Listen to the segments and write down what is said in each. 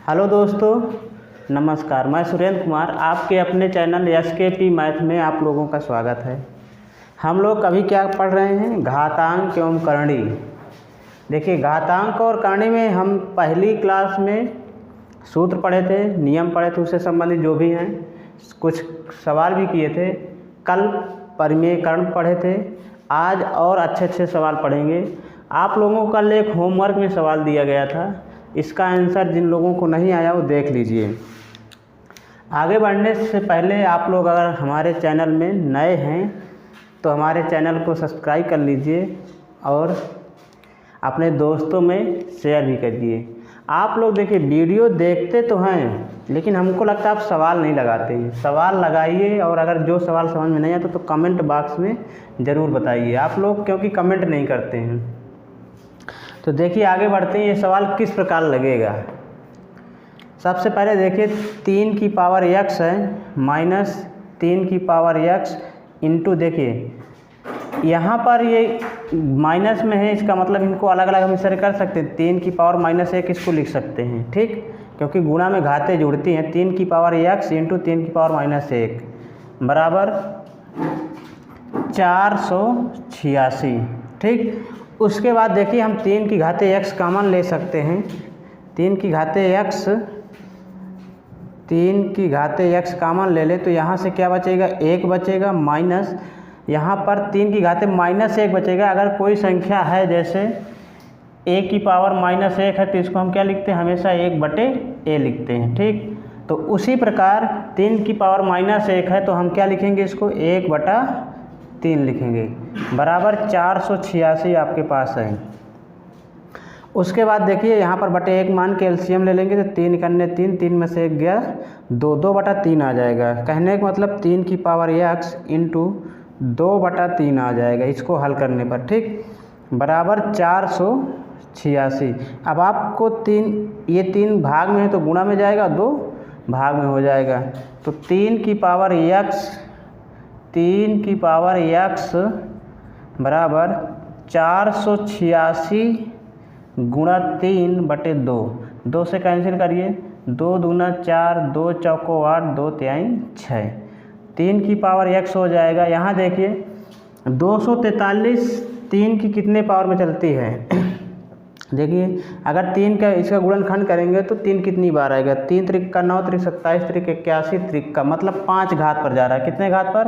Hello दोस्तों, नमस्कार। मैं सुरेंद्र कुमार, आपके अपने चैनल एसकेपी मैथ में आप लोगों का स्वागत है। हम लोग अभी क्या पढ़ रहे हैं, घातांक एवं करणी। देखिए, घातांक और करणी में हम पहली क्लास में सूत्र पढ़े थे, नियम पढ़े थे, उससे संबंधित जो भी हैं कुछ सवाल भी किए थे। कल परिमेयकरण पढ़े थे। आज और अच्छे सवाल पढ़ेंगे। आप लोगों को कल एक होमवर्क में सवाल दिया गया था, इसका आंसर जिन लोगों को नहीं आया वो देख लीजिए। आगे बढ़ने से पहले आप लोग अगर हमारे चैनल में नए हैं तो हमारे चैनल को सब्सक्राइब कर लीजिए और अपने दोस्तों में शेयर भी करिए। आप लोग देखिए, वीडियो देखते तो हैं लेकिन हमको लगता है आप सवाल नहीं लगाते हैं। सवाल लगाइए और अगर जो सवाल समझ में नहीं आता तो कमेंट बॉक्स में ज़रूर बताइए आप लोग, क्योंकि कमेंट नहीं करते हैं। तो देखिए, आगे बढ़ते हैं। ये सवाल किस प्रकार लगेगा। सबसे पहले देखिए, 3 की पावर x है माइनस 3 की पावर x इंटू, देखिए यहाँ पर ये माइनस में है, इसका मतलब इनको अलग अलग हम इस तरह कर सकते हैं। 3 की पावर माइनस 1 इसको लिख सकते हैं, ठीक, क्योंकि गुणा में घातें जुड़ती हैं। 3 की पावर x इंटू 3 की पावर माइनस 1 बराबर 486, ठीक। उसके बाद देखिए, हम 3 की घाते x कॉमन ले सकते हैं। 3 की घाते x कॉमन ले लें तो यहाँ से क्या बचेगा, 1 बचेगा, माइनस यहाँ पर 3 की घाते माइनस 1 बचेगा। अगर कोई संख्या है जैसे a की पावर माइनस 1 है तो इसको हम क्या लिखते हैं, हमेशा 1/a लिखते हैं, ठीक। तो उसी प्रकार 3 की पावर माइनस 1 है तो हम क्या लिखेंगे, इसको 1/3 लिखेंगे, बराबर 486 आपके पास है। उसके बाद देखिए, यहाँ पर बटे 1 मान के एलसीएम ले लेंगे तो 3 कन्ने 3, 3 में से 1 गया 2, 2/3 आ जाएगा। कहने का मतलब 3 की पावर x इंटू 2/3 आ जाएगा इसको हल करने पर, ठीक, बराबर 486। अब आपको ये 3 भाग में है तो गुणा में जाएगा, 2 भाग में हो जाएगा। तो 3 की पावर x बराबर 486 गुणा 3/2। 2 से कैंसिल करिए, 2 दूना 4, 2 चौको 8, 2 तिहाई 6। 3 की पावर x हो जाएगा। यहाँ देखिए 243 3 की कितने पावर में चलती है देखिए, अगर 3 का इसका गुणनखंड करेंगे तो 3 कितनी बार आएगा, 3 त्रिक का 9, त्रिक 27, त्रिक 81, त्रिक का मतलब 5 घात पर जा रहा है। कितने घात पर,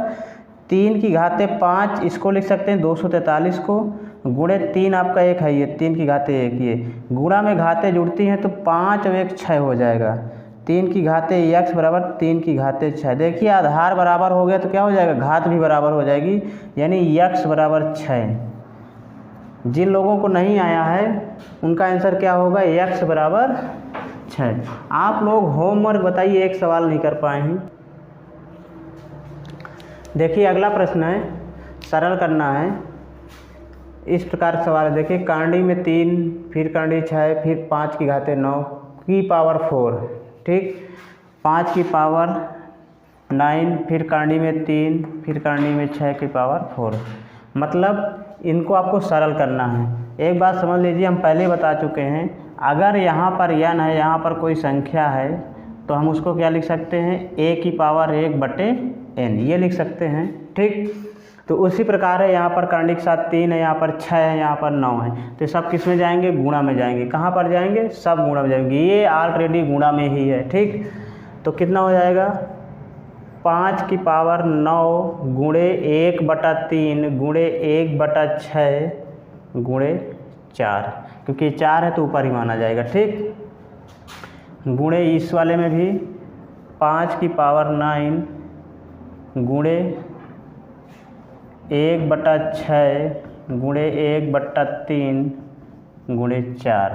3 की घाते 5, इसको लिख सकते हैं 243 को, गुणे 3 आपका 1 है, ये 3 की घाते 1, ये गुणा में घाते जुड़ती हैं तो 5 और 1 6 हो जाएगा। 3 की घाते x बराबर 3 की घाते 6। देखिए, आधार बराबर हो गया तो क्या हो जाएगा, घात भी बराबर हो जाएगी, यानी x बराबर 6। जिन लोगों को नहीं आया है उनका आंसर क्या होगा, x बराबर 6। आप लोग होमवर्क बताइए, एक सवाल नहीं कर पाए हैं। देखिए, अगला प्रश्न है, सरल करना है। इस प्रकार सवाल है, देखिए करणी में 3, फिर करणी 6, फिर 5 की घाते 9 की पावर 4, ठीक, 5 की पावर 9, फिर करणी में 3, फिर करणी में 6 की पावर 4। मतलब इनको आपको सरल करना है। एक बात समझ लीजिए, हम पहले बता चुके हैं, अगर यहाँ पर n है, यहाँ पर कोई संख्या है तो हम उसको क्या लिख सकते हैं, a की पावर 1/n, ये लिख सकते हैं, ठीक। तो उसी प्रकार है, यहाँ पर करणी के साथ 3 है, यहाँ पर 6 है, यहाँ पर 9 है, तो सब किस में जाएंगे, गुणा में जाएंगे। कहाँ पर जाएंगे, सब गुणा में जाएंगे। ये ऑलरेडी गुणा में ही है, ठीक। तो कितना हो जाएगा, 5 की पावर 9 गुणे 1/3 गुणे 1/6 गुणे 4, क्योंकि 4 है तो ऊपर ही माना जाएगा, ठीक। गुणे इस वाले में भी 5 की पावर 9 गुणे 1/6 गुणे 1/3 गुणे 4,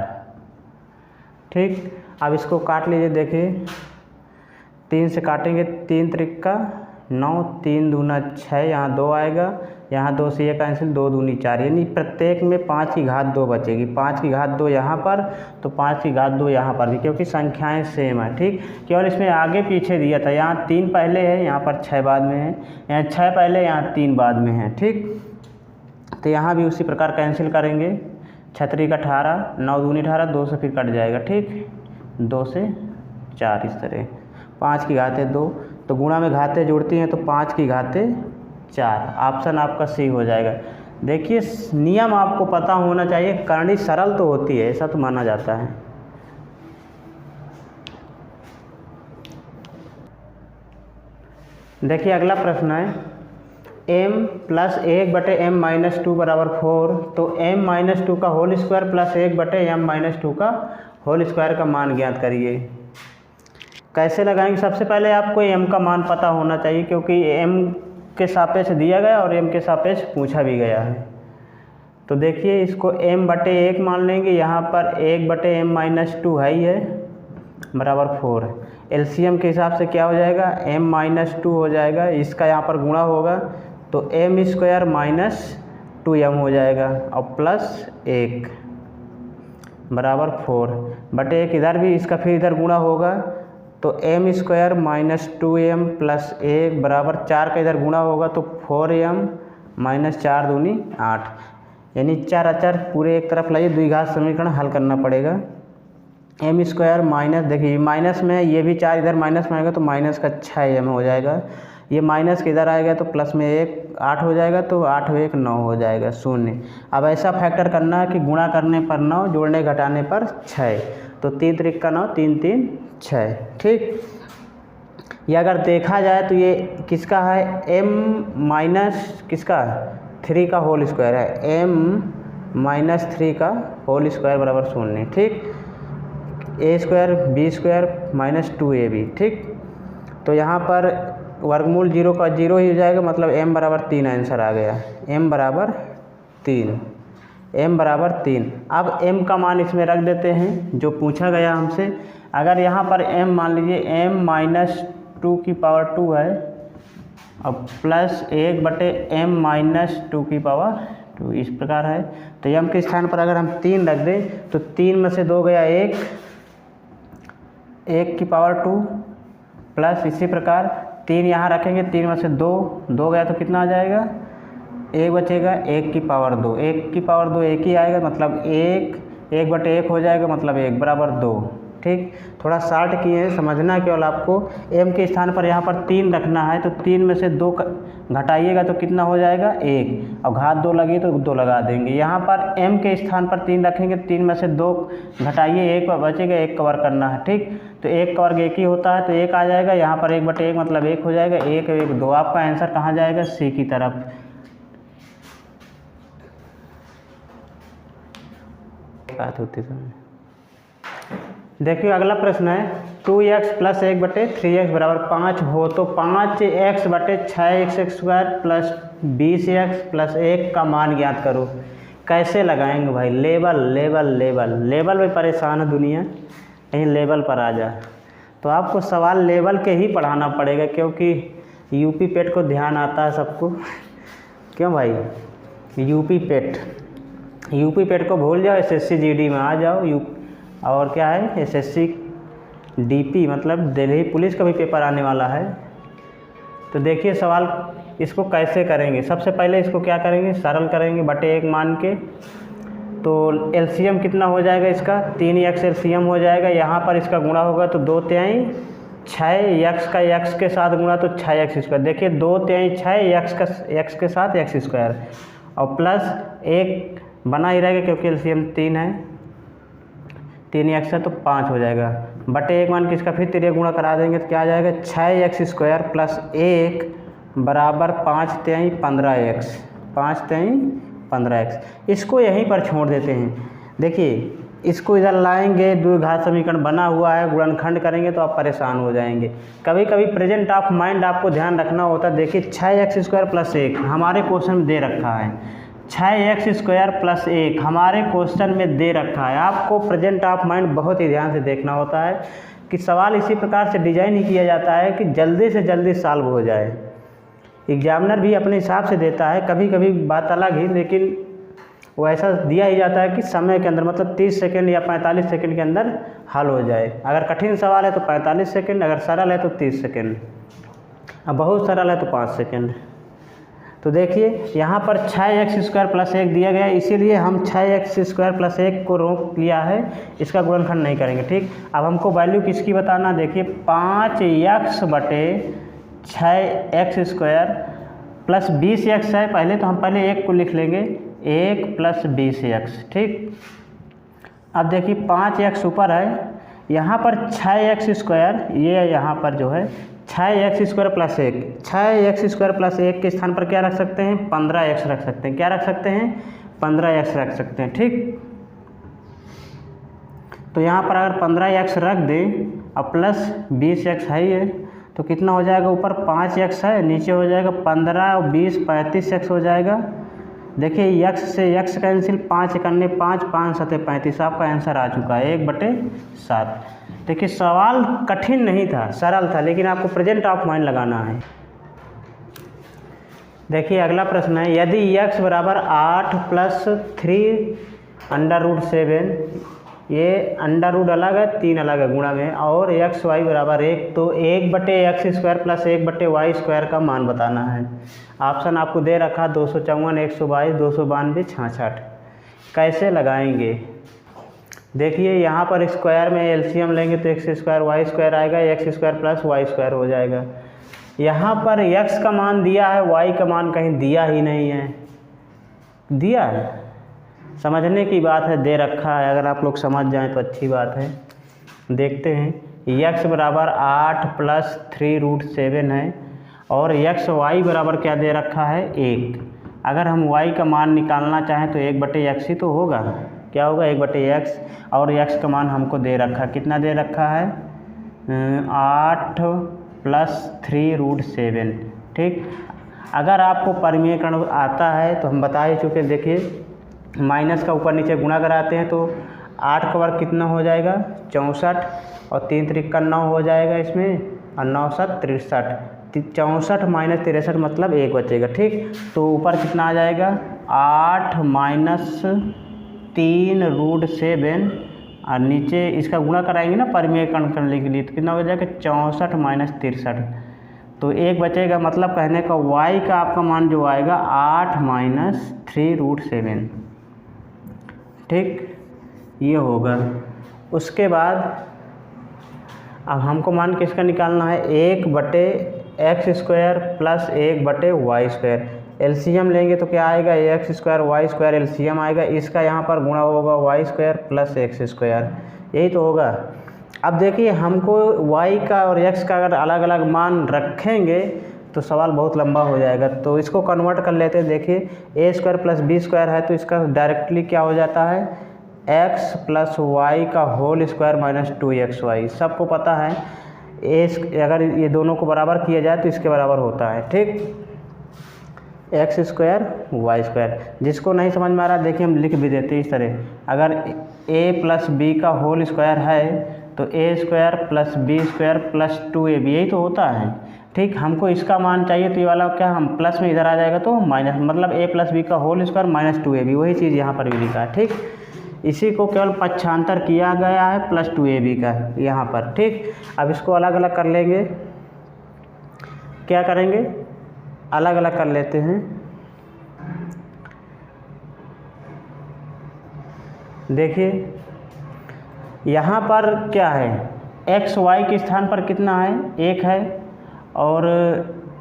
ठीक। अब इसको काट लीजिए। देखिए, 3 से काटेंगे, 3 त्रिक का 9, 3 दूना 6, यहाँ 2 आएगा, यहाँ 2 से 1 कैंसिल, 2 दूनी 4, यानी प्रत्येक में 5 की घात 2 बचेगी। 5 की घात 2 यहाँ पर, तो 5 की घात 2 यहाँ पर भी, क्योंकि संख्याएं सेम है, ठीक। केवल इसमें आगे पीछे दिया था, यहाँ 3 पहले है, यहाँ पर 6 बाद में है, यहाँ 6 पहले, यहाँ 3 बाद में है, ठीक। तो यहाँ भी उसी प्रकार कैंसिल करेंगे, 6 त्रिक 18, 9 दूनी 18, 2 से फिर कट जाएगा, ठीक, 2 से 4 इस तरह। 5 की घातें 2, तो गुणा में घातें जुड़ती हैं तो 5 की घातें 4। ऑप्शन आपका सी हो जाएगा। देखिए नियम आपको पता होना चाहिए, करनी सरल तो होती है, ऐसा तो माना जाता है। देखिए अगला प्रश्न है m + 1/m-2 = 4, तो m-2 का होल स्क्वायर प्लस 1/m-2 का होल स्क्वायर का मान ज्ञात करिए। कैसे लगाएंगे? सबसे पहले आपको m का मान पता होना चाहिए, क्योंकि m के सापेक्ष दिया गया और m के सापेक्ष पूछा भी गया है। तो देखिए इसको m/1 मान लेंगे, यहाँ पर 1/m-2 है ही है, बराबर 4। एलसीएम के हिसाब से क्या हो जाएगा? m-2 हो जाएगा, इसका यहाँ पर गुणा होगा तो m² - 2m हो जाएगा और प्लस 1 बराबर 4/1। इधर भी इसका फिर इधर गुणा होगा तो m² - 2m प्लस 1 बराबर 4 का इधर गुणा होगा तो 4m - 4 दूनी 8, यानी 4 अचर पूरे एक तरफ लाइए, द्विघात समीकरण हल करना पड़ेगा। m² माइनस, देखिए माइनस में ये भी 4 इधर माइनस में आएगा तो माइनस का 6m हो जाएगा, ये माइनस के इधर आएगा तो प्लस में 1 8 हो जाएगा, तो 8 और 1 9 हो जाएगा 0। अब ऐसा फैक्टर करना है कि गुणा करने पर 9, जोड़ने घटाने पर 6, तो 3 त्रिक का 9, 3 3 6, ठीक। ये अगर देखा जाए तो ये किसका है? m- किसका 3 का होल स्क्वायर है, m-3 का होल स्क्वायर बराबर 0, ठीक। a² b² - 2ab, ठीक। तो यहाँ पर वर्गमूल 0 का 0 ही हो जाएगा, मतलब m बराबर 3 आंसर आ गया, m बराबर 3। अब m का मान इसमें रख देते हैं जो पूछा गया हमसे। अगर यहाँ पर m मान लीजिए m-2 की पावर 2 है और प्लस 1/m-2 की पावर 2 इस प्रकार है, तो m के स्थान पर अगर हम 3 रख दें तो 3 में से 2 गया 1 की पावर 2 प्लस इसी प्रकार 3 यहाँ रखेंगे, 3 में से 2 गया तो कितना आ जाएगा? 1 बचेगा, 1 की पावर 2, 1 की पावर 2 1 ही आएगा, मतलब 1/1 हो जाएगा, मतलब 1 बराबर 2, ठीक। थोड़ा शार्ट किए हैं, समझना केवल आपको। m के स्थान पर यहाँ पर 3 रखना है, तो 3 में से 2 घटाइएगा तो कितना हो जाएगा? 1, और घात 2 लगी तो 2 लगा देंगे। यहाँ पर m के स्थान पर 3 रखेंगे, 3 में से 2 घटाइए, 1 बचेगा, 1 कवर करना है, ठीक। तो 1 का वर्ग 1 ही होता है, तो 1 आ जाएगा, यहाँ पर 1/1 मतलब 1 हो जाएगा, 1 1 2। आपका आंसर कहाँ जाएगा? सी की तरफ। बात होती समय देखिए अगला प्रश्न है 2x + 1/3x बराबर 5 हो तो 5x/6x² प्लस 20x + 1 का मान ज्ञात करो। कैसे लगाएंगे भाई? लेवल में परेशान है दुनिया, कहीं लेवल पर आ जा, तो आपको सवाल लेवल के ही पढ़ाना पड़ेगा, क्योंकि यूपी पेट को ध्यान आता है सबको। क्यों भाई? यूपी पेट को भूल जाओ, SSC GD में आ जाओ। और क्या है? SSC DP मतलब दिल्ली पुलिस का भी पेपर आने वाला है। तो देखिए सवाल इसको कैसे करेंगे। सबसे पहले इसको क्या करेंगे? सरल करेंगे, बटे 1 मान के। तो LCM कितना हो जाएगा इसका? 3x LCM हो जाएगा। यहाँ पर इसका गुणा होगा तो 2×3 6, x का x के साथ गुणा तो 6x²। देखिए 2×3 6, x के साथ x² और प्लस 1 बना ही रहेगा, क्योंकि LCM 3 है, 3x है तो 5 हो जाएगा। बटे 1 मान के इसका फिर 3 गुणा करा देंगे तो क्या आ जाएगा? 6x² प्लस 1 बराबर 5×3 15x, 5×3 15x। इसको यहीं पर छोड़ देते हैं। देखिए इसको इधर लाएंगे, द्विघात समीकरण बना हुआ है, गुणनखंड करेंगे तो आप परेशान हो जाएंगे। कभी कभी प्रेजेंट ऑफ माइंड आपको ध्यान रखना होता है। देखिए 6x² प्लस 1 हमारे क्वेश्चन में दे रखा है, 6x² प्लस 1 हमारे क्वेश्चन में दे रखा है। आपको प्रेजेंट ऑफ माइंड बहुत ही ध्यान से देखना होता है कि सवाल इसी प्रकार से डिजाइन ही किया जाता है कि जल्दी से जल्दी सॉल्व हो जाए। एग्जामिनर भी अपने हिसाब से देता है, कभी कभी बात अलग ही, लेकिन वो ऐसा दिया ही जाता है कि समय के अंदर, मतलब 30 सेकंड या 45 सेकंड के अंदर हल हो जाए। अगर कठिन सवाल है तो 45 सेकंड, अगर सरल है तो 30 सेकंड, अब बहुत सरल है तो 5 सेकंड। तो देखिए यहाँ पर 6x² + 1 दिया गया है, इसीलिए हम 6x² + 1 को रोक लिया है, इसका गुणनखंड नहीं करेंगे। ठीक, अब हमको वैल्यू किसकी बताना, देखिए 5x बटे 6x² + 20x है, पहले तो हम पहले 1 को लिख लेंगे, 1 + 20x। ठीक, अब देखिए 5x ऊपर है, यहाँ पर 6x², ये यहाँ पर जो है 6x² + 1, 6x² + 1 के स्थान पर क्या रख सकते हैं, 15x रख सकते हैं। क्या रख सकते हैं, 15x रख सकते हैं। ठीक, तो यहाँ पर अगर 15x रख दें और प्लस 20x है ये, तो कितना हो जाएगा, ऊपर 5x है, नीचे हो जाएगा 15 और 20 35x हो जाएगा। देखिए x से x कैंसिल, 5 करने 5, 5 7 35, आपका आंसर आ चुका है 1/7। देखिए सवाल कठिन नहीं था, सरल था, लेकिन आपको प्रेजेंट ऑफ माइंड लगाना है। देखिए अगला प्रश्न है, यदि x बराबर 8 + 3√7, ये अंडर अलग है, 3 अलग है गुणा में, और x y बराबर 1, तो 1/x² + 1/y² का मान बताना है। ऑप्शन आपको दे रखा 254, 122, 292, 66। कैसे लगाएंगे, देखिए यहाँ पर स्क्वायर में एलसीएम लेंगे तो x² y² आएगा, x² + y² हो जाएगा। यहाँ पर x का मान दिया है, y का मान कहीं दिया ही नहीं है, दिया है, समझने की बात है, दे रखा है, अगर आप लोग समझ जाएं तो अच्छी बात है। देखते हैं, x बराबर 8 + 3√7 है, और x y बराबर क्या दे रखा है, 1। अगर हम y का मान निकालना चाहें तो 1/x ही तो होगा, क्या होगा, 1/x, और x का मान हमको दे रखा, कितना दे रखा है, 8 + 3√7। ठीक, अगर आपको परिमेयकरण आता है तो हम बता ही चुके, देखिए माइनस का ऊपर नीचे गुणा कराते हैं तो 8 का वर्ग कितना हो जाएगा, 64, और 3 त्रिक 9 हो जाएगा इसमें, और 9 7 63, 64 - 63 मतलब 1 बचेगा। ठीक, तो ऊपर कितना आ जाएगा, 8 - 3√7, और नीचे इसका गुणा कराएंगे ना परिमेयकरण करने के लिए, तो कितना हो जाएगा, 64 - 63, तो 1 बचेगा। मतलब कहने का y का आपका मान जो आएगा 8 - 3√7। ठीक, ये होगा। उसके बाद अब हमको मान किसका निकालना है, 1/x² + 1/y²। एलसीएम लेंगे तो क्या आएगा, x² y² एलसीएम आएगा, इसका यहाँ पर गुणा होगा y² + x², यही तो होगा। अब देखिए हमको y का और x का अगर अलग अलग मान रखेंगे तो सवाल बहुत लंबा हो जाएगा, तो इसको कन्वर्ट कर लेते हैं। देखिए a² + b² है, तो इसका डायरेक्टली क्या हो जाता है, x + y² - 2xy। सबको पता है अगर ये दोनों को बराबर किया जाए तो इसके बराबर होता है। ठीक, x² y²। जिसको नहीं समझ में आ रहा देखिए हम लिख भी देते हैं इस तरह, अगर a + b² है तो a² + b² + 2ab, यही तो होता है। ठीक, हमको इसका मान चाहिए तो ये वाला क्या, हम प्लस में इधर आ जाएगा तो माइनस, मतलब a + b² - 2ab, वही चीज़ यहाँ पर भी लिखा है। ठीक, इसी को केवल पक्षांतर किया गया है +2ab का यहाँ पर। ठीक, अब इसको अलग अलग कर लेंगे, क्या करेंगे, अलग अलग कर लेते हैं। देखिए यहाँ पर क्या है, x y के स्थान पर कितना है, 1 है, और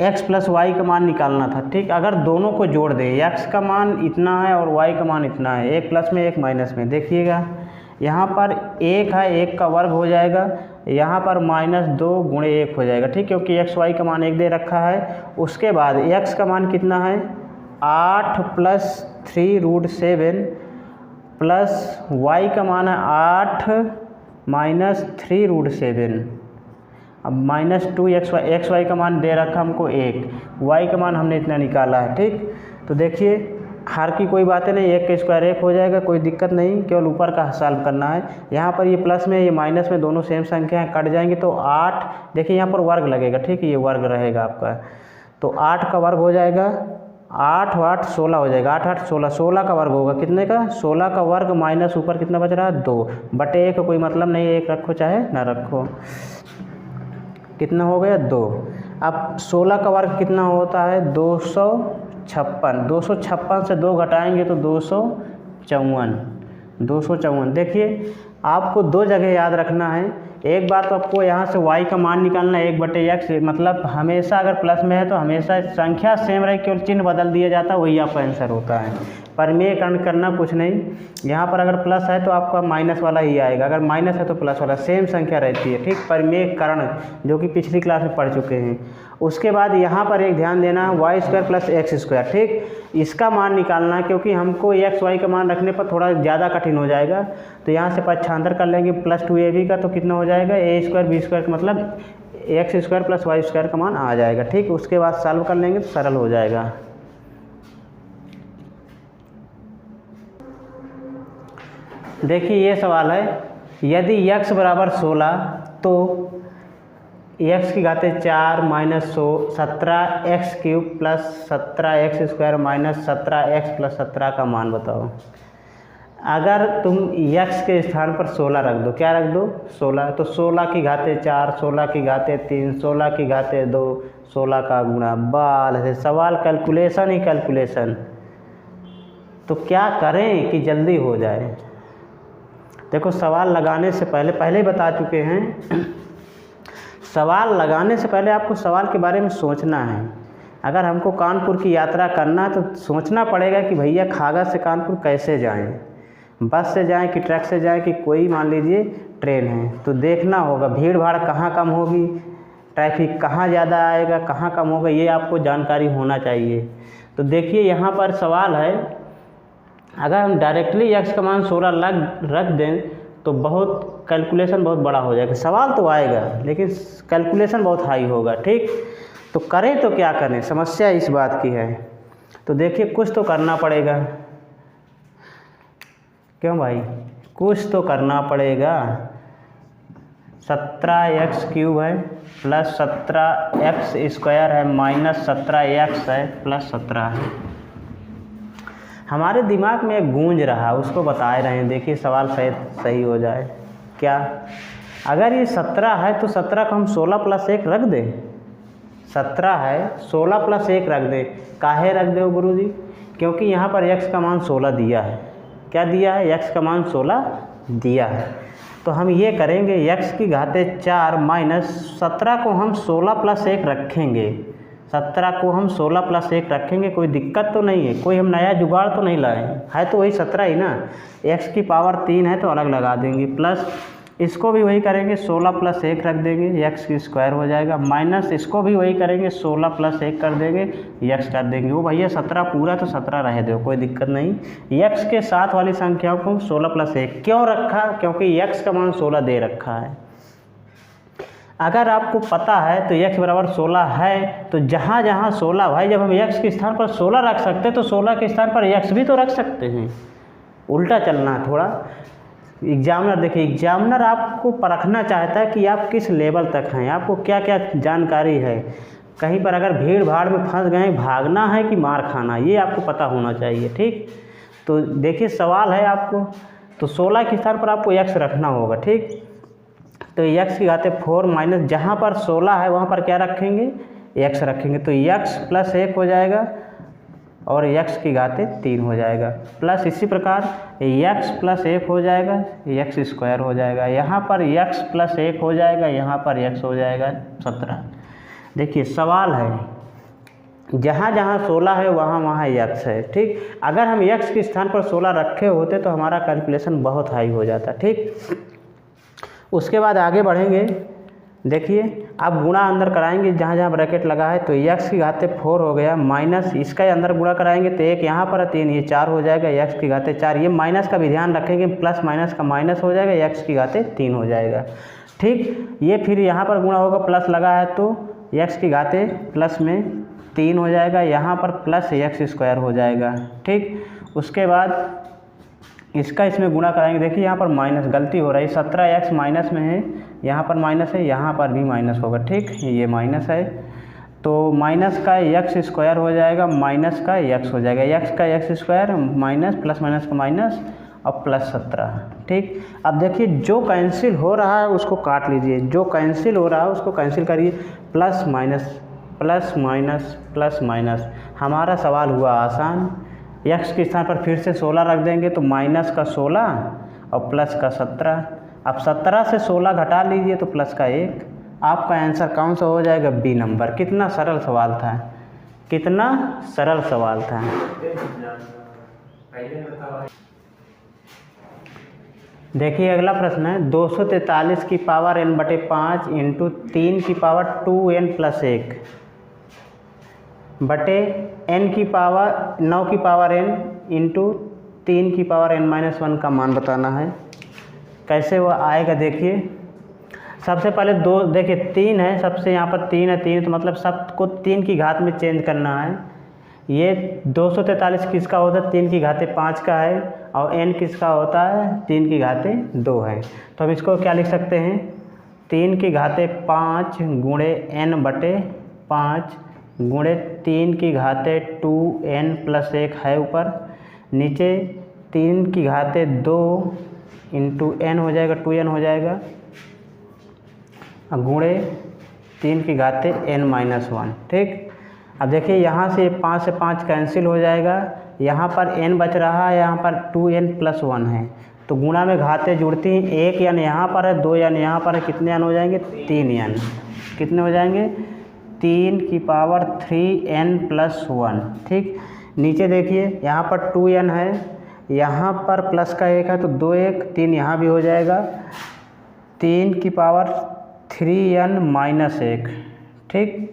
x + y का मान निकालना था। ठीक, अगर दोनों को जोड़ दें, x का मान इतना है और y का मान इतना है, एक प्लस में एक माइनस में, देखिएगा यहाँ पर 1 है, 1 का वर्ग हो जाएगा, यहाँ पर -2 × 1 हो जाएगा। ठीक, क्योंकि x y का मान 1 दे रखा है। उसके बाद x का मान कितना है, 8 + 3√7 प्लस y का मान है 8 - 3√7। अब -2 x y का मान दे रखा हमको 1, y का मान हमने इतना निकाला है। ठीक, तो देखिए हर की कोई बातें नहीं, 1 का स्क्वायर 1 हो जाएगा, कोई दिक्कत नहीं, केवल ऊपर का सॉल्व करना है। यहाँ पर ये प्लस में ये माइनस में दोनों सेम संख्या हैं, कट जाएंगे तो 8, देखिए यहाँ पर वर्ग लगेगा। ठीक है, ये वर्ग रहेगा आपका, तो 8 का वर्ग हो जाएगा, 8 और 8 16 हो जाएगा, 8 8 16, 16 का वर्ग होगा, कितने का, 16 का वर्ग माइनस ऊपर कितना बच रहा है, 2/1 का कोई मतलब नहीं है, 1 रखो चाहे ना रखो, कितना हो गया 2। अब 16 का वर्ग कितना होता है, 256 से 2 घटाएंगे तो 254। देखिए आपको दो जगह याद रखना है। एक बार तो आपको यहाँ से y का मान निकालना है 1/x, मतलब हमेशा अगर प्लस में है तो हमेशा संख्या सेम रहे, केवल चिन्ह बदल दिया जाता है, वही आपका आंसर होता है। परिमेयकरण करना कुछ नहीं, यहाँ पर अगर प्लस है तो आपका माइनस वाला ही आएगा, अगर माइनस है तो प्लस वाला, सेम संख्या रहती है। ठीक, परिमेयकरण जो कि पिछली क्लास में पढ़ चुके हैं। उसके बाद यहाँ पर एक ध्यान देना, y² + x²। ठीक, इसका मान निकालना है, क्योंकि हमको x y का मान रखने पर थोड़ा ज़्यादा कठिन हो जाएगा। तो यहाँ से पक्षांतर कर लेंगे +2ab का, तो कितना हो जाएगा a² b² मतलब x² + y² का मान आ जाएगा। ठीक, उसके बाद सॉल्व कर लेंगे तो सरल हो जाएगा। देखिए ये सवाल है, यदि x = 16 तो x की घाते 4 - 17x³ + 17x² - 17x + 17 का मान बताओ। अगर तुम x के स्थान पर 16 रख दो, क्या रख दो 16, तो 16 की घाते 4, 16 की घाते 3, 16 की घाते 2, 16 का गुणा। बाल है सवाल, कैलकुलेशन ही कैलकुलेशन। तो क्या करें कि जल्दी हो जाए। देखो सवाल लगाने से पहले ही बता चुके हैं, सवाल लगाने से पहले आपको सवाल के बारे में सोचना है। अगर हमको कानपुर की यात्रा करना है तो सोचना पड़ेगा कि भैया खागा से कानपुर कैसे जाएं, बस से जाएं कि ट्रक से जाएं कि कोई मान लीजिए ट्रेन है। तो देखना होगा भीड़ भाड़ कहाँ कम होगी, ट्रैफिक कहाँ ज़्यादा आएगा, कहाँ कम होगा, ये आपको जानकारी होना चाहिए। तो देखिए यहाँ पर सवाल है, अगर हम डायरेक्टली x का मान 16 रख दें तो बहुत कैलकुलेशन बहुत बड़ा हो जाएगा। सवाल तो आएगा लेकिन कैलकुलेशन बहुत हाई होगा। ठीक, तो करें तो क्या करें, समस्या इस बात की है। तो देखिए कुछ तो करना पड़ेगा, क्यों भाई, कुछ तो करना पड़ेगा। 17x³ है + 17x² है - 17x है + 17 है। हमारे दिमाग में एक गूंज रहा, उसको बता रहे हैं। देखिए सवाल सही हो जाए। क्या, अगर ये 17 है तो 17 को हम 16 + 1 रख दें। 17 है, 16 + 1 रख दें। काहे रख दो गुरुजी, क्योंकि यहाँ पर x का मान 16 दिया है। क्या दिया है, x का मान 16 दिया है। तो हम ये करेंगे, x की घाते 4 - 17 को हम 16 + 1 रखेंगे। 17 को हम 16 + 1 रखेंगे, कोई दिक्कत तो नहीं है, कोई हम नया जुगाड़ तो नहीं लाए है, तो वही 17 ही ना। x की पावर 3 है तो अलग लगा देंगे, प्लस इसको भी वही करेंगे 16 + 1 रख देंगे, x² हो जाएगा, माइनस इसको भी वही करेंगे 16 + 1 कर देंगे, x कर देंगे। वो भैया 17 पूरा तो 17 रह दो, कोई दिक्कत नहीं। x के साथ वाली संख्याओं को 16 + 1 क्यों रखा, क्योंकि x का मान 16 दे रखा है। अगर आपको पता है तो x = 16 है, तो जहाँ जहाँ 16, भाई जब हम x के स्थान पर 16 रख सकते हैं तो 16 के स्थान पर x भी तो रख सकते हैं। उल्टा चलना है थोड़ा। एग्जामिनर, देखिए एग्जामिनर आपको परखना चाहता है कि आप किस लेवल तक हैं, आपको क्या क्या जानकारी है। कहीं पर अगर भीड़ भाड़ में फंस गए, भागना है कि मार खाना, ये आपको पता होना चाहिए। ठीक, तो देखिए सवाल है आपको, तो 16 के स्थान पर आपको x रखना होगा। ठीक, तो x की घाते 4 माइनस जहाँ पर 16 है वहाँ पर क्या रखेंगे, x रखेंगे, तो x + 1 हो जाएगा और x की घाते 3 हो जाएगा, प्लस इसी प्रकार x + 1 हो जाएगा, x² हो जाएगा, यहाँ पर x + 1 हो जाएगा, यहाँ पर x हो जाएगा 17। देखिए सवाल है, जहाँ जहाँ 16 है वहाँ वहाँ x है। ठीक, अगर हम x के स्थान पर 16 रखे होते तो हमारा कैलकुलेशन बहुत हाई हो जाता। ठीक, उसके बाद आगे बढ़ेंगे। देखिए अब गुणा अंदर कराएंगे, जहाँ जहाँ ब्रैकेट लगा है, तो x की घाते 4 हो गया, माइनस इसका अंदर गुणा कराएंगे तो 1 यहाँ पर 3, ये 4 हो जाएगा, x की घाते 4। ये माइनस का भी ध्यान रखेंगे, प्लस माइनस का माइनस हो जाएगा, x की घाते 3 हो जाएगा। ठीक, ये फिर यहाँ पर गुणा होगा, प्लस लगा है तो x की घाते प्लस में 3 हो जाएगा, यहाँ पर प्लस x² हो जाएगा। ठीक, उसके बाद इसका इसमें गुणा कराएंगे। देखिए यहाँ पर माइनस, गलती हो रही है, 17x माइनस में है, यहाँ पर माइनस है, यहाँ पर भी माइनस होगा। ठीक, ये माइनस है तो माइनस का x² हो जाएगा, माइनस का x हो जाएगा, x का x² माइनस प्लस माइनस का माइनस और प्लस 17। ठीक, अब देखिए जो कैंसिल हो रहा है उसको काट लीजिए, जो कैंसिल हो रहा है उसको कैंसिल करिए, प्लस माइनस प्लस माइनस। हमारा सवाल हुआ आसान। x के स्थान पर फिर से 16 रख देंगे तो माइनस का 16 और प्लस का 17। अब 17 से 16 घटा लीजिए तो प्लस का 1। आपका आंसर कौन सा हो जाएगा? B number. कितना सरल सवाल था, कितना सरल सवाल था। देखिए अगला प्रश्न है 243 की पावर n बटे 5 इंटू 3 की पावर 2n प्लस 1 बटे n की पावर 9 की पावर n इंटू 3 की पावर n माइनस 1 का मान बताना है। कैसे वो आएगा देखिए। सबसे पहले देखिए 3 है, सबसे यहाँ पर 3 है तो मतलब सबको 3 की घात में चेंज करना है। ये 243 किसका होता है? 3 की घाते 5 का है और n किसका होता है? 3 की घाते 2 है। तो हम इसको क्या लिख सकते हैं? 3 की घाते 5 गुणे n बटे 5 गुणे 3 की घाते 2n प्लस 1 है ऊपर, नीचे 3 की घाते 2 इंटू n हो जाएगा, 2n हो जाएगा, गुणे 3 की घाते n माइनस 1। ठीक, अब देखिए यहाँ से 5 से 5 कैंसिल हो जाएगा, यहाँ पर n बच रहा है, यहाँ पर 2n प्लस 1 है तो गुणा में घाते जुड़ती हैं। 1 n यहाँ पर है, 2 n यहाँ पर है, कितने n हो जाएंगे? 3 n। कितने हो जाएंगे? 3 की पावर 3n प्लस 1। ठीक, नीचे देखिए यहाँ पर 2n है, यहाँ पर प्लस का 1 है तो 2 1 3 यहाँ भी हो जाएगा, 3 की पावर 3n माइनस 1। ठीक,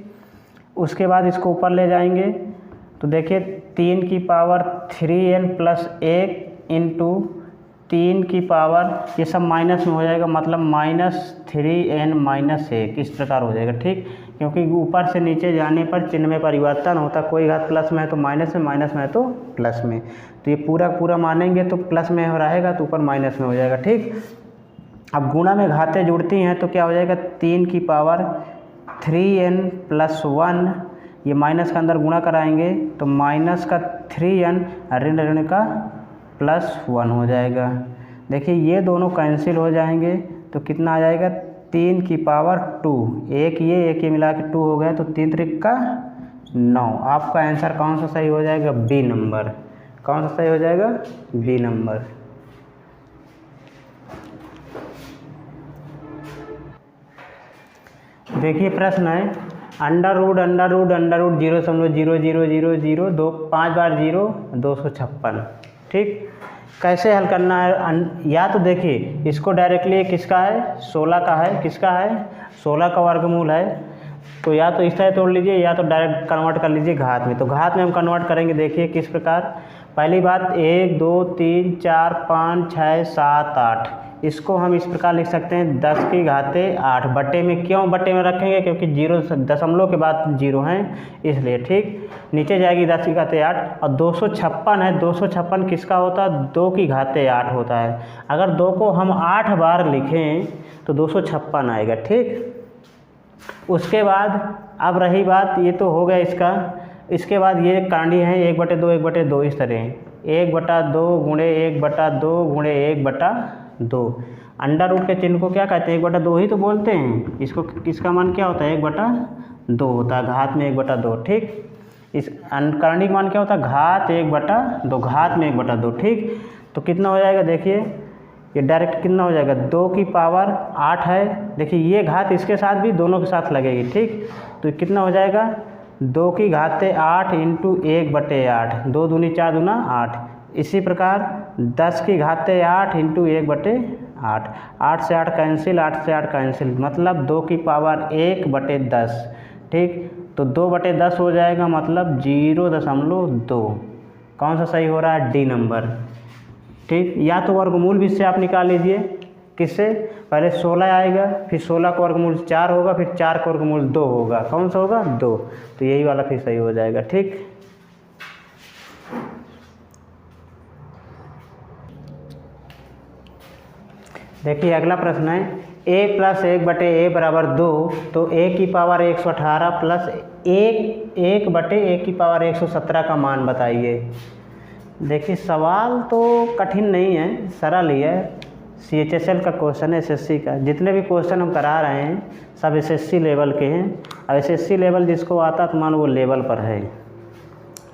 उसके बाद इसको ऊपर ले जाएंगे तो देखिए 3 की पावर 3n प्लस 1 इंटू 3 की पावर, ये सब माइनस में हो जाएगा मतलब माइनस 3n माइनस 1, इस प्रकार हो जाएगा। ठीक, क्योंकि ऊपर से नीचे जाने पर चिन्ह में परिवर्तन होता, कोई घात प्लस में है तो माइनस में, माइनस में है तो प्लस में, तो ये पूरा मानेंगे तो प्लस में रहेगा तो ऊपर माइनस में हो जाएगा। ठीक, अब गुणा में घातें जुड़ती हैं तो क्या हो जाएगा? 3 की पावर 3n प्लस 1, ये माइनस का अंदर गुणा कराएंगे तो माइनस का 3n ऋण ऋण का प्लस 1 हो जाएगा। देखिए ये दोनों कैंसिल हो जाएंगे तो कितना आ जाएगा? 3 की पावर 2, एक ये मिला के 2 हो गया तो 3 त्रिक का 9। आपका आंसर कौन सा सही हो जाएगा? B number. कौन सा सही हो जाएगा? B number. देखिए प्रश्न है अंडर रूट 0.000002 5 बार 0 256। ठीक, कैसे हल करना है? या तो देखिए इसको डायरेक्टली किसका है? 16 का है। किसका है? 16 का वर्गमूल है, तो या तो इस तरह तोड़ लीजिए या तो डायरेक्ट कन्वर्ट कर लीजिए घात में। तो घात में हम कन्वर्ट करेंगे, देखिए किस प्रकार। पहली बात 1 2 3 4 5 6 7 8, इसको हम इस प्रकार लिख सकते हैं 10 की घाते 8 बटे में। क्यों बटे में रखेंगे? क्योंकि 0 दशमलव के बाद 0 हैं इसलिए। ठीक, नीचे जाएगी 10 की घाते 8 और 256 है। 256 किसका होता है? 2 की घाते 8 होता है। अगर 2 को हम 8 बार लिखें तो 256 आएगा। ठीक, उसके बाद अब रही बात, ये तो हो गया इसका। इसके बाद ये कांडी है 1/2 1/2 इस तरह 1/2 गुणे 1/2 गुणे 1/2। अंडर रूट के चिन्ह को क्या कहते हैं? 1/2 ही तो बोलते हैं इसको। इसका मान क्या होता है? 1/2 होता है, घात में 1/2। ठीक, इस कांडी का मान क्या होता है? घात 1/2, घात में 1/2। ठीक, तो कितना हो जाएगा? देखिए ये डायरेक्ट कितना हो जाएगा? 2 की पावर 8 है। देखिए ये घात इसके साथ भी दोनों के साथ लगेगी। ठीक, तो कितना हो जाएगा? 2 की घाते 8 इंटू 1/8, 2 दूनी 4 दूना 8। इसी प्रकार 10 की घाते 8 इंटू 1/8, 8 से 8 कैंसिल, 8 से 8 कैंसिल, मतलब 2 की पावर 1/10। ठीक, तो 2/10 हो जाएगा मतलब 0.2। कौन सा सही हो रहा है? D number. ठीक, या तो वर्गमूल भी इससे आप निकाल लीजिए। किससे? पहले 16 आएगा, फिर 16 का वर्गमूल 4 होगा, फिर 4 का वर्गमूल 2 होगा। कौन सा होगा? 2। तो यही वाला फिर सही हो जाएगा। ठीक, देखिए अगला प्रश्न है a प्लस 1/a बराबर 2, तो a की पावर 118 प्लस 1/a की पावर 117 का मान बताइए। देखिए सवाल तो कठिन नहीं है, सरल ही है। CHSL का क्वेश्चन है, SSC का। जितने भी क्वेश्चन हम करा रहे हैं सब SSC लेवल के हैं। और SSC लेवल जिसको आता तो मान वो लेवल पर है,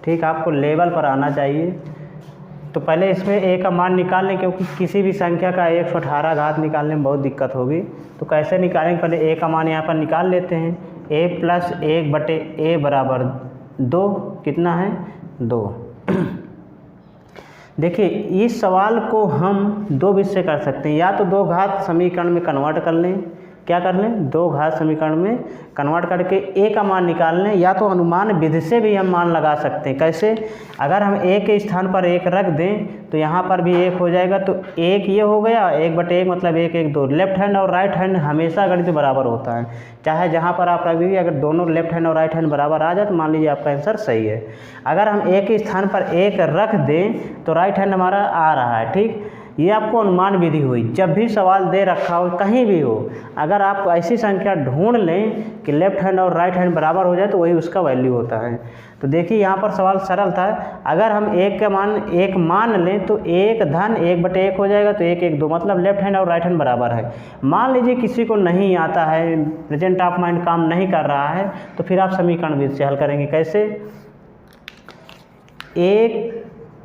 ठीक। आपको लेवल पर आना चाहिए। तो पहले इसमें a का मान निकाल लें, क्योंकि किसी भी संख्या का 118 घात निकालने में बहुत दिक्कत होगी। तो कैसे निकालेंगे, पहले a का मान यहाँ पर निकाल लेते हैं। a प्लस 1/a बराबर 2, कितना है 2। देखिए इस सवाल को हम दो विधि से कर सकते हैं, या तो दो घात समीकरण में कन्वर्ट कर लें, क्या कर लें, दो घात समीकरण में कन्वर्ट करके a का मान निकाल लें, या तो अनुमान विधि से भी हम मान लगा सकते हैं। कैसे, अगर हम a के स्थान पर 1 रख दें तो यहाँ पर भी 1 हो जाएगा, तो 1 ये हो गया, 1/1 मतलब 1 1 2। लेफ्ट हैंड और राइट हैंड हमेशा गणित बराबर होता है, चाहे जहाँ पर आप रख दीजिए। अगर दोनों लेफ्ट हैंड और राइट हैंड बराबर आ जाए तो मान लीजिए आपका आंसर सही है। अगर हम a के स्थान पर 1 रख दें तो राइट हैंड हमारा आ रहा है, ठीक। ये आपको अनुमान विधि हुई। जब भी सवाल दे रखा हो कहीं भी हो, अगर आप ऐसी संख्या ढूंढ लें कि लेफ्ट हैंड और राइट हैंड बराबर हो जाए तो वही उसका वैल्यू होता है। तो देखिए यहाँ पर सवाल सरल था। अगर हम 1 का मान 1 मान लें तो 1 धन 1/1 हो जाएगा, तो 1 1 2 मतलब लेफ्ट हैंड और राइट हैंड बराबर है। मान लीजिए किसी को नहीं आता है, प्रेजेंट ऑफ माइंड काम नहीं कर रहा है, तो फिर आप समीकरण विधि से हल करेंगे। कैसे, 1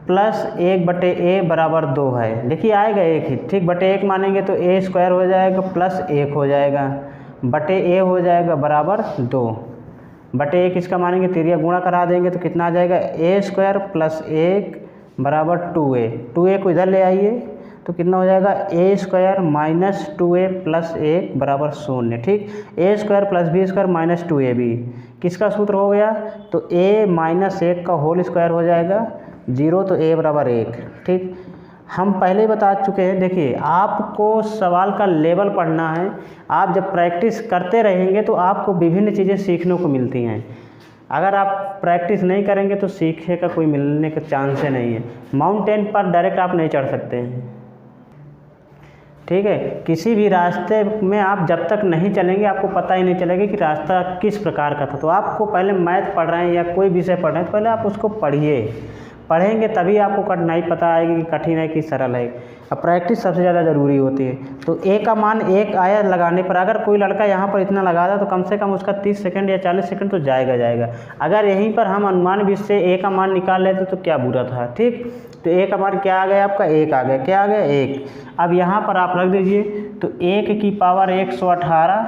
प्लस 1/a बराबर 2 है। देखिए आएगा 1 ही, ठीक। /1 मानेंगे तो a स्क्वायर हो जाएगा प्लस 1 हो जाएगा, /a हो जाएगा बराबर 2। /1 इसका मानेंगे, तिरिया गुणा करा देंगे तो कितना आ जाएगा, a स्क्वायर प्लस 1 बराबर 2a। 2a को इधर ले आइए तो कितना हो जाएगा, a square minus 2a plus 1 बराबर 0, ठीक। a square plus b square minus 2ab किसका सूत्र हो गया, तो a माइनस 1 का होल स्क्वायर हो जाएगा 0, तो a बराबर 1, ठीक। हम पहले ही बता चुके हैं। देखिए आपको सवाल का लेवल पढ़ना है। आप जब प्रैक्टिस करते रहेंगे तो आपको विभिन्न चीज़ें सीखने को मिलती हैं। अगर आप प्रैक्टिस नहीं करेंगे तो सीखे का कोई मिलने का चांस ही नहीं है। माउंटेन पर डायरेक्ट आप नहीं चढ़ सकते हैं, ठीक है। किसी भी रास्ते में आप जब तक नहीं चलेंगे आपको पता ही नहीं चलेगा कि रास्ता किस प्रकार का था। तो आपको पहले मैथ पढ़ रहे हैं या कोई विषय पढ़ रहे हैं तो पहले आप उसको पढ़िए, पढ़ेंगे तभी आपको कठिनाई पता आएगी कि कठिन है कि सरल है। अब प्रैक्टिस सबसे ज़्यादा ज़रूरी होती है। तो a का मान 1 आया लगाने पर, अगर कोई लड़का यहाँ पर इतना लगा था तो कम से कम उसका 30 सेकंड या 40 सेकंड तो जाएगा। अगर यहीं पर हम अनुमान विधि से a का मान निकाल लेते तो क्या बुरा था, ठीक। तो a का मान क्या आ गया आपका, 1 आ गया। क्या आ गया, 1। अब यहाँ पर आप रख दीजिए तो 1 की पावर 118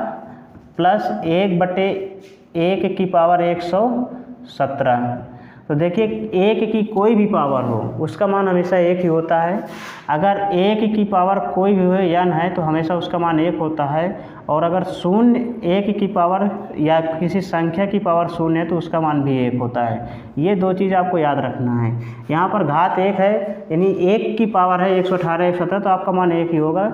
प्लस 1/1 की पावर 117। तो देखिए 1 की कोई भी पावर हो उसका मान हमेशा 1 ही होता है। अगर 1 की पावर कोई भी हो n है तो हमेशा उसका मान 1 होता है। और अगर 1 की पावर या किसी संख्या की पावर 0 है तो उसका मान भी 1 होता है। ये दो चीज़ आपको याद रखना है। यहाँ पर घात 1 है, यानी 1 की पावर है 118 117, तो आपका मान 1 ही होगा।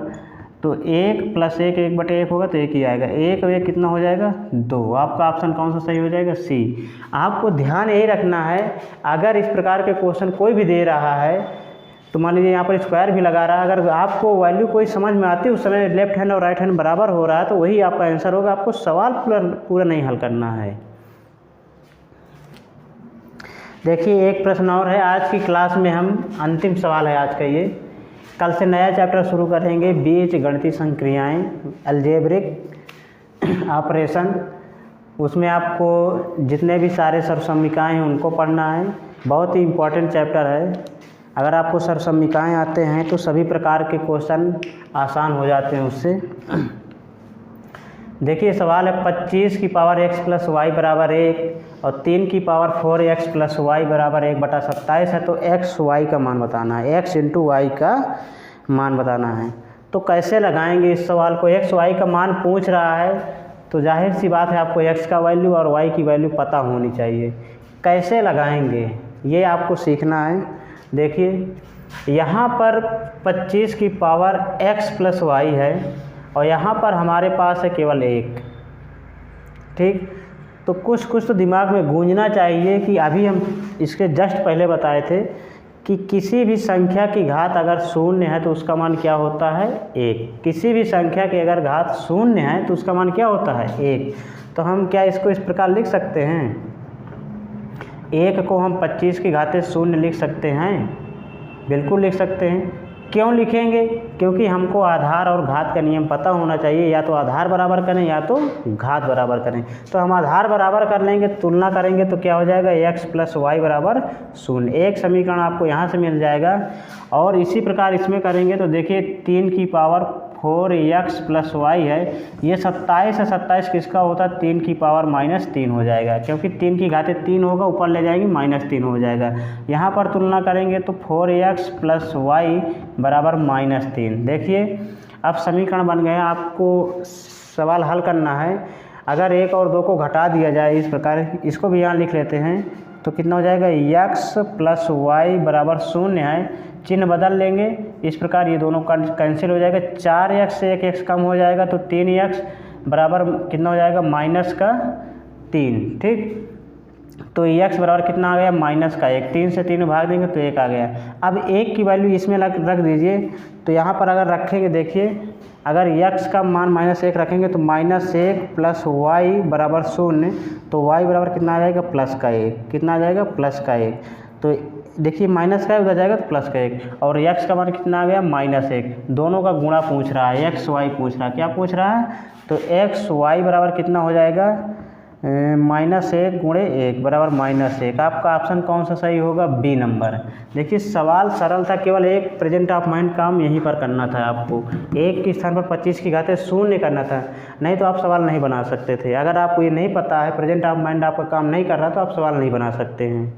तो 1 प्लस 1 1/1 होगा तो 1 ही आएगा। 1 और 1 कितना हो जाएगा, 2। आपका ऑप्शन कौन सा सही हो जाएगा, सी। आपको ध्यान यही रखना है, अगर इस प्रकार के क्वेश्चन कोई भी दे रहा है तो मान लीजिए यहाँ पर स्क्वायर भी लगा रहा है, अगर आपको वैल्यू कोई समझ में आती है, उस समय लेफ्ट हैंड और राइट हैंड बराबर हो रहा है तो वही आपका आंसर होगा। आपको सवाल पूरा नहीं हल करना है। देखिए एक प्रश्न और है, आज की क्लास में हम अंतिम सवाल है आज का ये। कल से नया चैप्टर शुरू करेंगे, बीज गणितीय संक्रियाएं, अलजेब्रिक ऑपरेशन। उसमें आपको जितने भी सारे सरसम्मिकाएँ हैं उनको पढ़ना है। बहुत ही इम्पोर्टेंट चैप्टर है। अगर आपको सरसम्मिकाएँ आते हैं तो सभी प्रकार के क्वेश्चन आसान हो जाते हैं उससे। देखिए सवाल है 25 की पावर x प्लस वाई बराबर 1 और 3 की पावर 4x प्लस वाई बराबर 1/27 है। तो x y का मान बताना है, x इंटू वाई का मान बताना है। तो कैसे लगाएंगे इस सवाल को, x y का मान पूछ रहा है तो जाहिर सी बात है आपको x का वैल्यू और y की वैल्यू पता होनी चाहिए। कैसे लगाएंगे ये आपको सीखना है। देखिए यहाँ पर 25 की पावर x प्लस वाई है और यहाँ पर हमारे पास है केवल 1, ठीक। तो कुछ तो दिमाग में गूंजना चाहिए कि अभी हम इसके जस्ट पहले बताए थे कि किसी भी संख्या की घात अगर 0 है तो उसका मान क्या होता है, 1। किसी भी संख्या की अगर घात 0 है तो उसका मान क्या होता है, 1। तो हम क्या इसको इस प्रकार लिख सकते हैं, 1 को हम 25 की घाते 0 लिख सकते हैं, बिल्कुल लिख सकते हैं। क्यों लिखेंगे? क्योंकि हमको आधार और घात का नियम पता होना चाहिए, या तो आधार बराबर करें या तो घात बराबर करें। तो हम आधार बराबर कर लेंगे, तुलना करेंगे तो क्या हो जाएगा, x + y बराबर 0। एक समीकरण आपको यहाँ से मिल जाएगा। और इसी प्रकार इसमें करेंगे तो देखिए 3 की पावर 4x + y है, ये 27 है, 27 किसका होता है, 3 की पावर -3 हो जाएगा, क्योंकि 3 की घातें 3 होगा, ऊपर ले जाएंगे -3 हो जाएगा। यहाँ पर तुलना करेंगे तो 4x + y बराबर -3। देखिए अब समीकरण बन गए। आपको सवाल हल करना है, अगर 1 और 2 को घटा दिया जाए इस प्रकार, इसको भी यहाँ लिख लेते हैं, तो कितना हो जाएगा, x + y बराबर 0 है, चिन्ह बदल लेंगे इस प्रकार, ये दोनों कैंसिल हो जाएगा। 4x से 1x कम हो जाएगा तो 3x बराबर कितना हो जाएगा, -3। ठीक, तो x बराबर कितना आ गया, -1। 3 से 3 भाग देंगे तो 1 आ गया। अब 1 की वैल्यू इसमें रख दीजिए। तो यहाँ पर अगर रखेंगे, देखिए अगर x का मान -1 रखेंगे तो -1 + y बराबर 0, तो y बराबर कितना आ जाएगा, +1। कितना आ जाएगा, +1। तो देखिए माइनस का उधर जाएगा तो +1, और x का मान कितना आ गया, -1। दोनों का गुणा पूछ रहा है, x y पूछ रहा है, क्या पूछ रहा है, तो x y बराबर कितना हो जाएगा, -1 × 1 बराबर -1। आपका ऑप्शन कौन सा सही होगा, बी नंबर। देखिए सवाल सरल था, केवल एक प्रेजेंट ऑफ माइंड काम यहीं पर करना था आपको। 1 के स्थान पर 25 की घातें 0 करना था, नहीं तो आप सवाल नहीं बना सकते थे। अगर आपको ये नहीं पता है, प्रेजेंट ऑफ माइंड आपका काम नहीं कर रहा, तो आप सवाल नहीं बना सकते हैं।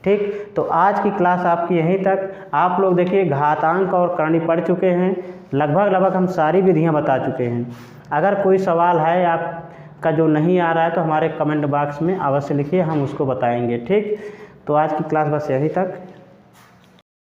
ठीक, तो आज की क्लास आपकी यहीं तक। आप लोग देखिए घातांक और करणी पढ़ चुके हैं, लगभग हम सारी विधियां बता चुके हैं। अगर कोई सवाल है आपका जो नहीं आ रहा है तो हमारे कमेंट बॉक्स में अवश्य लिखिए, हम उसको बताएंगे। ठीक, तो आज की क्लास बस यहीं तक।